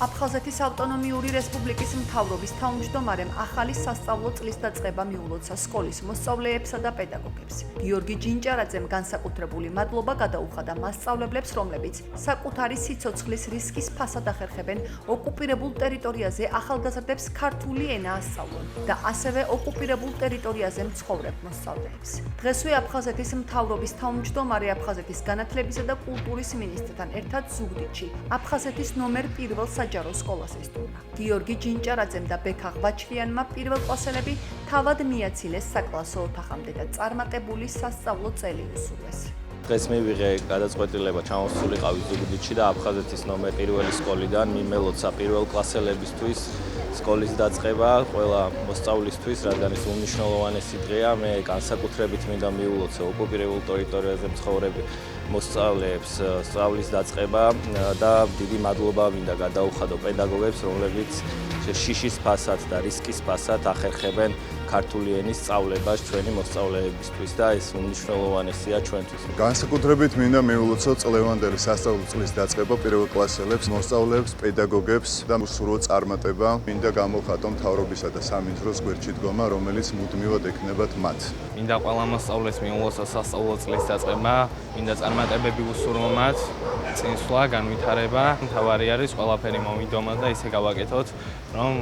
აფხაზეთის ავტონომიური რესპუბლიკის მთავრობის თავმჯდომარემ ახალი სასწავლო წლის დაწყება მიულოცა სკოლის მოსწავლეებსა და პედაგოგებს. გიორგი ჯინჭარაძემ განსაკუთრებული მადლობა გადაუხადა მასწავლებლებს, რომლებიც საკუთარი სიცოცხლის რისკის ფასად ახერხებენ ოკუპირებულ ტერიტორიაზე ახალგაზრდებს ქართული ენა ასწავლონ და ასევე ოკუპირებულ ტერიტორიაზე მცხოვრებ მოსწავლეებს. დღესვე აფხაზეთის მთავრობის თავმჯდომარე აფხაზეთის განათლებისა და კულტურის მინისტრთან ერთად ზუგდიდში აფხაზეთის ნომერ 1 საჯარო სკოლას ესტუმრა. გიორგი ჯინჭარაძემ და ბექა ღვაჩლიანმა პირველკლასელები თავად მიაცილეს საკლასო ოთახამდე და წარმატებული სასწავლო წელი უსურვეს. დღეს მივიღე გადაწყვეტილება ჩამოსულიყავი ზუგდიდში და აფხაზეთის ნომერ 1 სკოლიდან მიმელოცა პირველკლასელებისთვის სკოლის დაწყება ყველა მოსწავლისთვის, რადგან ეს უმნიშვნელოვანესი დღეა. მე განსაკუთრებით მინდა მიულოცე ოკუპირებულ ტერიტორიაზე მცხოვრებ მოსწავლეებს სწავლის დაწყება და დიდი მადლობა მინდა გადაუხადო პედაგოგებს, რომლებიც შიშის ფასად და რისკის ფასად ახერხებენ ქართული ენის სწავლებას ჩვენი მოსწავლეებისთვის და ეს უმნიშვნელოვანესია ჩვენთვის. განსაკუთრებით მინდა მიულოცო წლევანდელი სასწავლო წლის დაწყება პირველკლასელებს, მოსწავლეებს, პედაგოგებს და უსურვო წარმატება. მინდა გამოვხატო მთავრობისა და სამინისტროს გვერდში დგომა, რომელიც მუდმივად ექნებათ მათ. მინდა ყველა მოსწავლეს მიულოცო სასწავლო წლის დაწყება, მინდა წარმატებები უსურვო მათ, წინსვლა, განვითარება. მთავარი არის ყველაფერი მოვიდომოთ და ისე გავაკეთოთ, რომ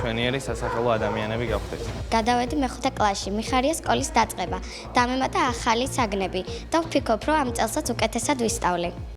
ჩვენიერი სასახელო ადამიანები გავხდეთ. გადავედი მეხუთე კლასში, მიხარია სკოლის დაწყება, დამემატა ახალი საგნები და ვფიქრობ, რომ ამ წელსაც უკეთესად ვისწავლე.